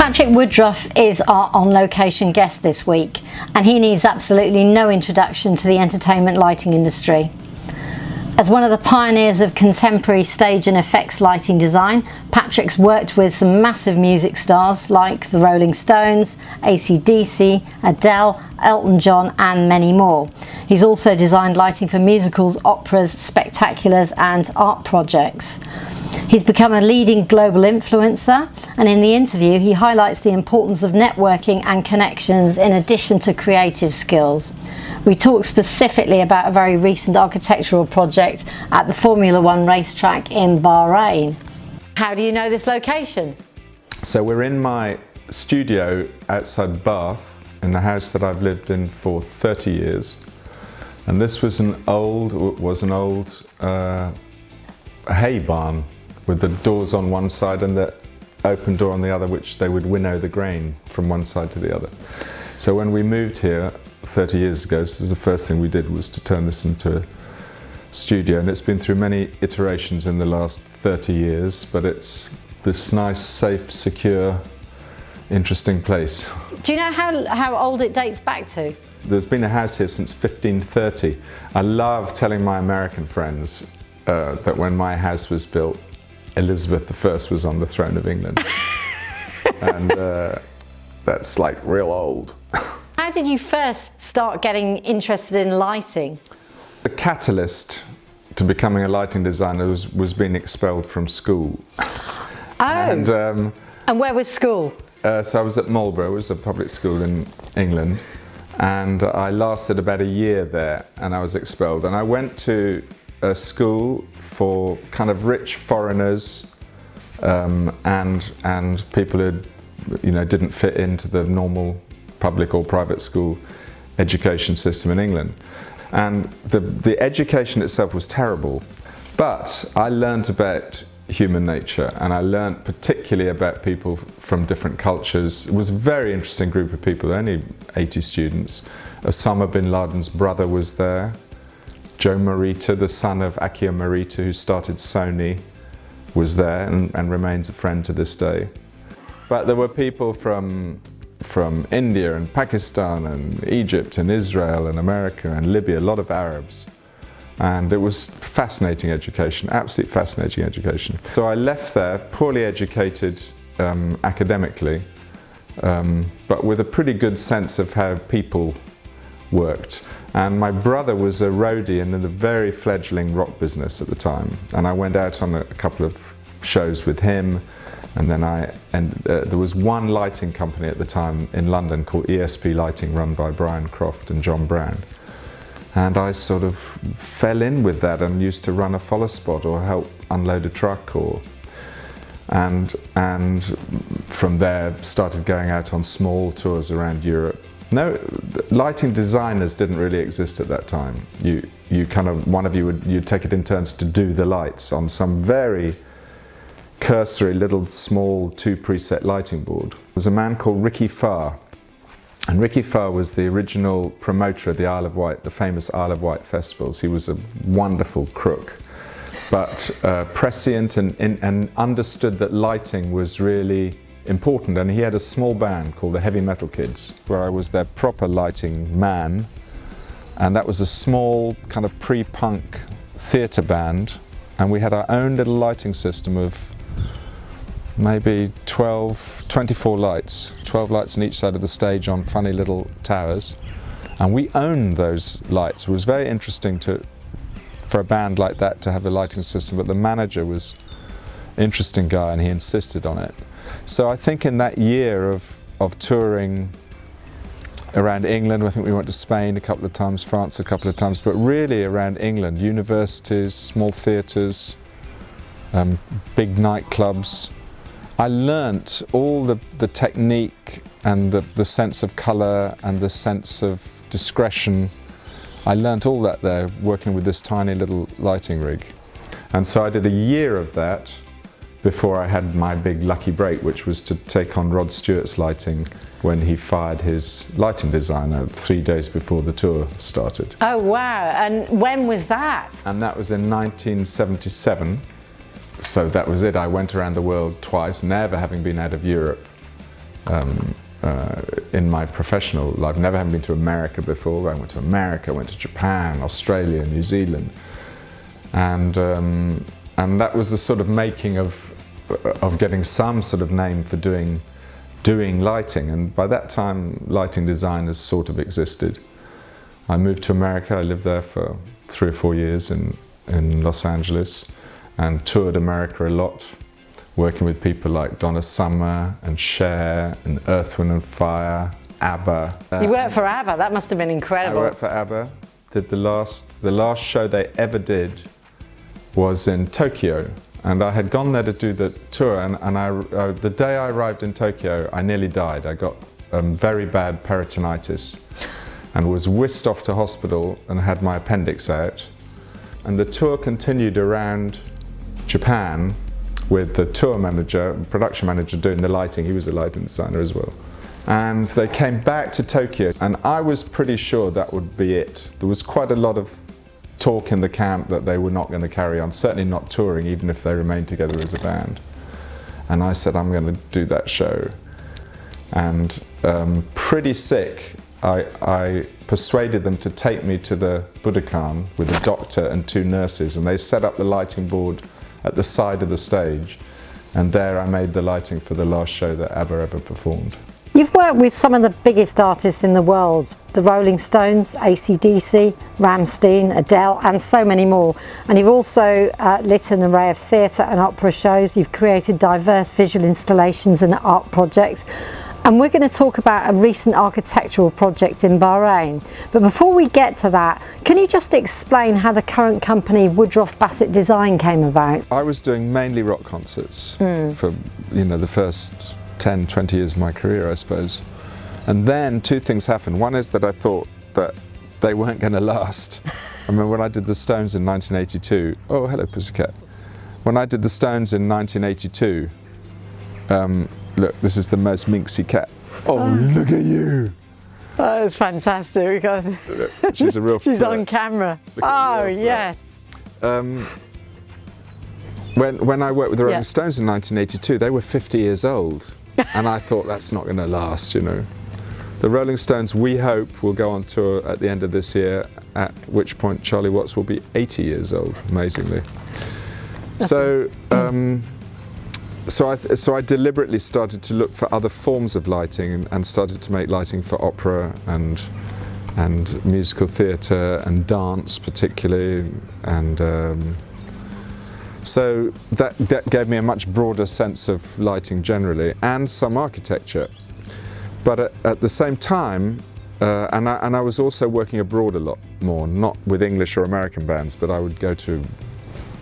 Patrick Woodroffe is our on-location guest this week, and he needs absolutely no introduction to the entertainment lighting industry. As one of the pioneers of contemporary stage and effects lighting design, Patrick's worked with some massive music stars like the Rolling Stones, AC/DC, Adele, Elton John and many more. He's also designed lighting for musicals, operas, spectaculars and art projects. He's become a leading global influencer, and in the interview he highlights the importance of networking and connections in addition to creative skills. We talk specifically about a very recent architectural project at the Formula One racetrack in Bahrain. How do you know this location? So we're in my studio outside Bath, in the house that I've lived in for 30 years. And this was an old hay barn with the doors on one side and the open door on the other, which they would winnow the grain from one side to the other. So when we moved here 30 years ago, this is the first thing we did, was to turn this into a studio, and it's been through many iterations in the last 30 years, but it's this nice, safe, secure, interesting place. Do you know how old it dates back to? There's been a house here since 1530. I love telling my American friends that when my house was built, Elizabeth I was on the throne of England. And that's like real old. How did you first start getting interested in lighting? The catalyst to becoming a lighting designer was being expelled from school. Oh, and where was school? So I was at Marlborough, it was a public school in England, and I lasted about a year there and I was expelled. And I went to a school for kind of rich foreigners and people who, didn't fit into the normal public or private school education system in England. And the education itself was terrible, but I learned about human nature, and I learned particularly about people from different cultures. It was a very interesting group of people, only 80 students. Osama bin Laden's brother was there. Joe Morita, the son of Akio Morita, who started Sony, was there and remains a friend to this day. But there were people from India and Pakistan and Egypt and Israel and America and Libya, a lot of Arabs. And it was fascinating education, absolutely fascinating education. So I left there poorly educated academically, but with a pretty good sense of how people worked. And my brother was a roadie in the very fledgling rock business at the time. And I went out on a couple of shows with him. And then there was one lighting company at the time in London called ESP Lighting, run by Brian Croft and John Brown. And I sort of fell in with that and used to run a follow spot or help unload a truck, and from there started going out on small tours around Europe. No, lighting designers didn't really exist at that time. You kind of, one of you you'd take it in turns to do the lights on some very cursory little small 2 preset lighting board. There was a man called Ricky Farr, and Ricky Farr was the original promoter of the Isle of Wight, the famous Isle of Wight festivals. He was a wonderful crook, but prescient and understood that lighting was really important. And he had a small band called the Heavy Metal Kids, where I was their proper lighting man. And that was a small kind of pre-punk theatre band. And we had our own little lighting system of maybe 24 lights, 12 lights on each side of the stage on funny little towers. And we owned those lights. It was very interesting for a band like that to have a lighting system, but the manager was an interesting guy and he insisted on it. So I think in that year of touring around England, I think we went to Spain a couple of times, France a couple of times, but really around England, universities, small theatres, big nightclubs. I learnt all the technique and the sense of colour and the sense of discretion. I learnt all that there, working with this tiny little lighting rig. And so I did a year of that before I had my big lucky break, which was to take on Rod Stewart's lighting when he fired his lighting designer 3 days before the tour started. Oh wow, and when was that? And that was in 1977. So that was it. I went around the world twice, never having been out of Europe in my professional life. Never having been to America before. I went to America, went to Japan, Australia, New Zealand, and that was the sort of making of getting some sort of name for doing lighting. And by that time, lighting design has sort of existed. I moved to America. I lived there for 3 or 4 years in Los Angeles, and toured America a lot, working with people like Donna Summer and Cher and Earth, Wind and Fire, ABBA. You worked for ABBA, that must have been incredible. I worked for ABBA. Did the last show they ever did was in Tokyo, and I had gone there to do the tour, and the day I arrived in Tokyo, I nearly died. I got very bad peritonitis and was whisked off to hospital and had my appendix out. And the tour continued around Japan with the tour manager, production manager doing the lighting. He was a lighting designer as well. And they came back to Tokyo, and I was pretty sure that would be it. There was quite a lot of talk in the camp that they were not going to carry on, certainly not touring, even if they remained together as a band. And I said, I'm going to do that show. And pretty sick, I persuaded them to take me to the Budokan with a doctor and 2 nurses, and they set up the lighting board at the side of the stage, and there I made the lighting for the last show that ABBA ever performed. You've worked with some of the biggest artists in the world, the Rolling Stones, AC/DC, Rammstein, Adele, and so many more. And you've also lit an array of theatre and opera shows. You've created diverse visual installations and art projects. And we're going to talk about a recent architectural project in Bahrain. But before we get to that, can you just explain how the current company Woodroffe Bassett Design came about? I was doing mainly rock concerts for the first 10, 20 years of my career, I suppose. And then 2 things happened. One is that I thought that they weren't going to last. I remember when I did the Stones in 1982. Oh, hello, Pussycat. When I did the Stones in 1982, look, this is the most minxy cat. Oh, look at you. That is fantastic. She's a real She's on camera. Oh, yes. When I worked with the Rolling Stones in 1982, they were 50 years old. And I thought, that's not going to last, The Rolling Stones, we hope, will go on tour at the end of this year, at which point Charlie Watts will be 80 years old, amazingly. So I deliberately started to look for other forms of lighting and started to make lighting for opera and musical theatre and dance particularly, and so that gave me a much broader sense of lighting generally, and some architecture. But at the same time, and I was also working abroad a lot more, not with English or American bands, but I would go to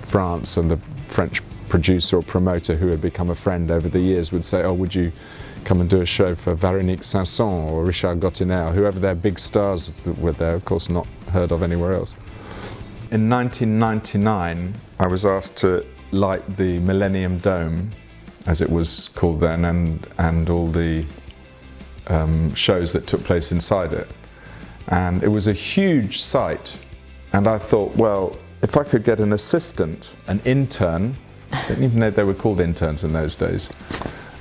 France, and the French producer or promoter who had become a friend over the years would say, oh, would you come and do a show for Véronique Sanson or Richard Gottener, or whoever their big stars that were there, of course not heard of anywhere else. In 1999, I was asked to light the Millennium Dome, as it was called then, and all the shows that took place inside it. And it was a huge site, and I thought, well, if I could get an assistant, an intern, I didn't even know they were called interns in those days,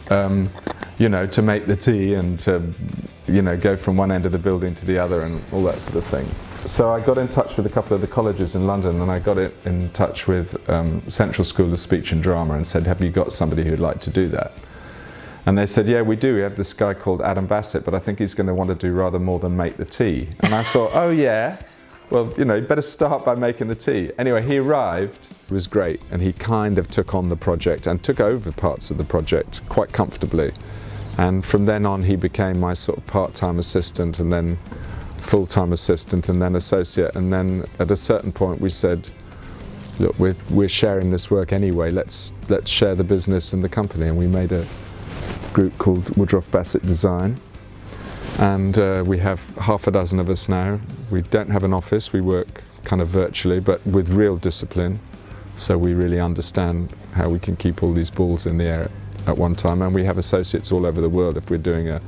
to make the tea and to, go from one end of the building to the other and all that sort of thing. So I got in touch with a couple of the colleges in London, and I got in touch with Central School of Speech and Drama and said, have you got somebody who'd like to do that? And they said, yeah, we do. We have this guy called Adam Bassett, but I think he's going to want to do rather more than make the tea. And I thought, oh yeah, well, you better start by making the tea. Anyway, he arrived. It was great, and he kind of took on the project and took over parts of the project quite comfortably. And from then on, he became my sort of part-time assistant, and then full-time assistant, and then associate. And then at a certain point, we said, look, we're sharing this work anyway. Let's share the business and the company. And we made a group called Woodroffe Bassett Design. And we have half a dozen of us now. We don't have an office. We work kind of virtually, but with real discipline. So we really understand how we can keep all these balls in the air at one time. And we have associates all over the world. If we're doing an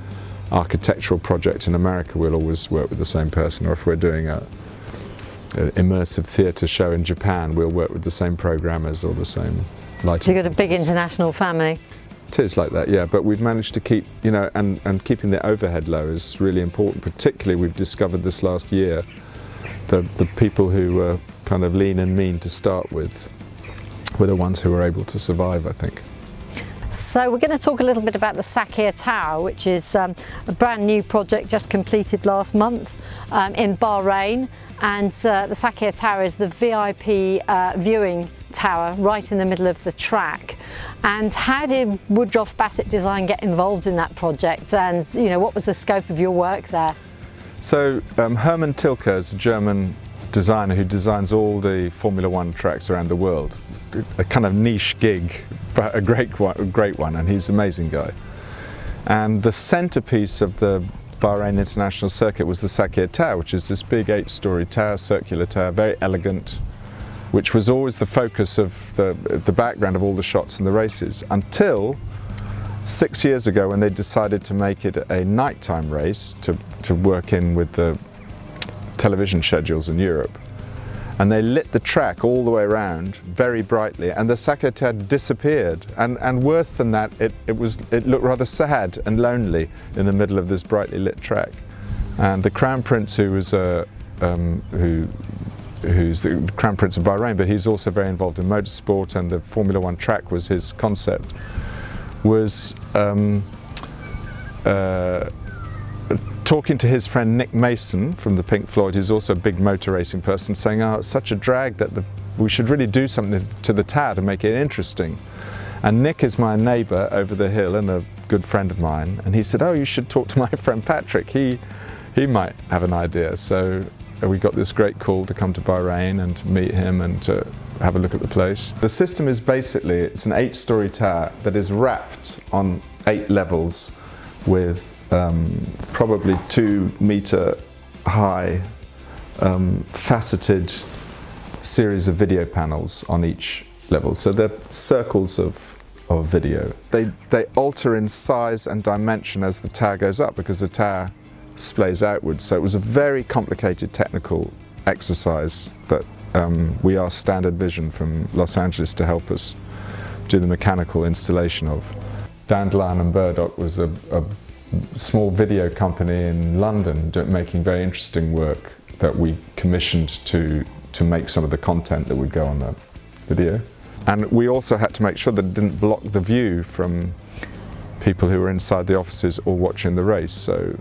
architectural project in America, we'll always work with the same person. Or if we're doing an immersive theatre show in Japan, we'll work with the same programmers or the same lighting. So you've got a big international family. It is like that, yeah, but we've managed to keep, and keeping the overhead low is really important. Particularly, we've discovered this last year, the people who were kind of lean and mean to start with were the ones who were able to survive, I think. So we're going to talk a little bit about the Sakhir Tower, which is a brand new project just completed last month in Bahrain. And the Sakhir Tower is the VIP viewing tower right in the middle of the track. And how did Woodroffe Bassett Design get involved in that project? And what was the scope of your work there? So Hermann Tilke is a German designer who designs all the Formula One tracks around the world. A kind of niche gig, but a great one, and he's an amazing guy. And the centerpiece of the Bahrain International Circuit was the Sakhir Tower, which is this big 8-story tower, circular tower, very elegant, which was always the focus of the background of all the shots in the races, until 6 years ago when they decided to make it a nighttime race to work in with the television schedules in Europe. And they lit the track all the way around very brightly, and the Sakhir Tower disappeared. And worse than that, it looked rather sad and lonely in the middle of this brightly lit track. And the Crown Prince, who's the Crown Prince of Bahrain, but he's also very involved in motorsport, and the Formula One track was his concept, was talking to his friend Nick Mason from the Pink Floyd, who's also a big motor racing person, saying, oh, it's such a drag that we should really do something to the tower to make it interesting. And Nick is my neighbour over the hill and a good friend of mine, and he said, oh, you should talk to my friend Patrick, he might have an idea. So we got this great call to come to Bahrain and meet him and to have a look at the place. The system is basically, it's an 8-story tower that is wrapped on 8 levels with probably 2-meter high faceted series of video panels on each level. So they're circles of video. They alter in size and dimension as the tower goes up, because the tower splays outwards. So it was a very complicated technical exercise that we asked Standard Vision from Los Angeles to help us do the mechanical installation of. Dandelion and Burdock was a small video company in London making very interesting work that we commissioned to make some of the content that would go on the video. And we also had to make sure that it didn't block the view from people who were inside the offices or watching the race. So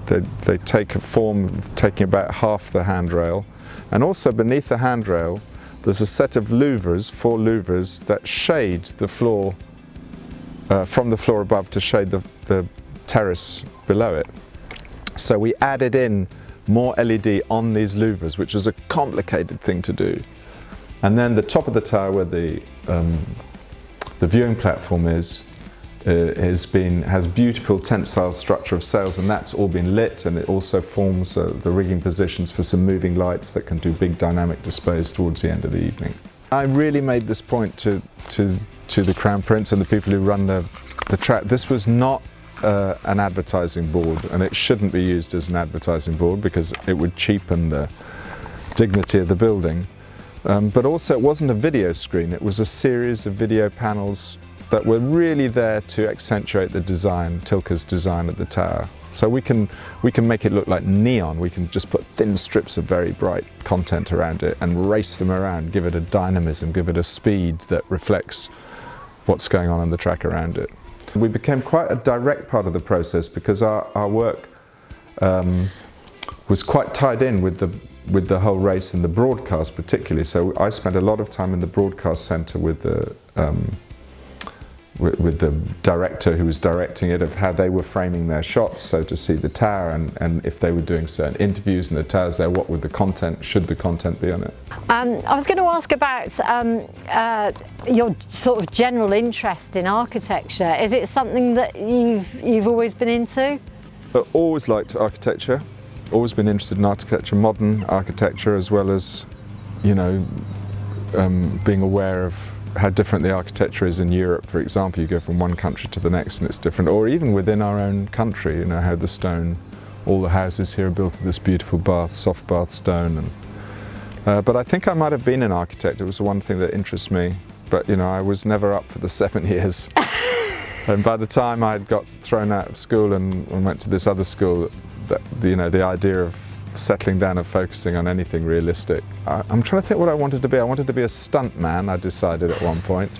they take a form of taking about half the handrail, and also beneath the handrail there's a set of louvers, 4 louvers, that shade the floor from the floor above to shade the terrace below it. So we added in more LED on these louvers, which was a complicated thing to do. And then the top of the tower, where the viewing platform has beautiful tensile structure of sails, and that's all been lit, and it also forms the rigging positions for some moving lights that can do big dynamic displays towards the end of the evening. I really made this point to the Crown Prince and the people who run the track. This was not an advertising board, and it shouldn't be used as an advertising board because it would cheapen the dignity of the building. But also it wasn't a video screen, it was a series of video panels that were really there to accentuate the design, Tilke's design at the tower. So we can make it look like neon. We can just put thin strips of very bright content around it and race them around, give it a dynamism, give it a speed that reflects what's going on the track around it. We became quite a direct part of the process because our work was quite tied in with the whole race and the broadcast particularly. So I spent a lot of time in the broadcast centre with the director who was directing it, of how they were framing their shots, so to see the tower, and if they were doing certain interviews and the tower's there, what would the content, should the content be on it? I was going to ask about your sort of general interest in architecture. Is it something that you've always been into? I've always liked architecture, always been interested in architecture, modern architecture, as well as, being aware of how different the architecture is in Europe. For example, you go from one country to the next and it's different, or even within our own country, how the stone, all the houses here are built of this beautiful soft bath stone. But I think I might have been an architect. It was the one thing that interests me, but I was never up for the 7 years. And by the time I'd got thrown out of school and went to this other school, the idea of settling down and focusing on anything realistic. I'm trying to think what I wanted to be. I wanted to be a stunt man, I decided at one point.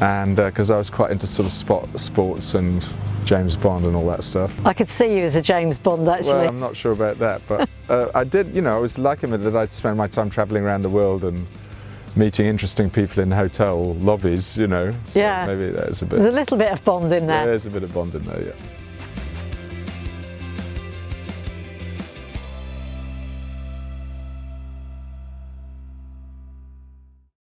And because I was quite into sort of sports and James Bond and all that stuff. I could see you as a James Bond, actually. Well, I'm not sure about that, but I did, I was lucky that I'd spend my time travelling around the world and meeting interesting people in hotel lobbies, so yeah. maybe there's a bit. There's a little bit of Bond in there. There's a bit of Bond in there, yeah.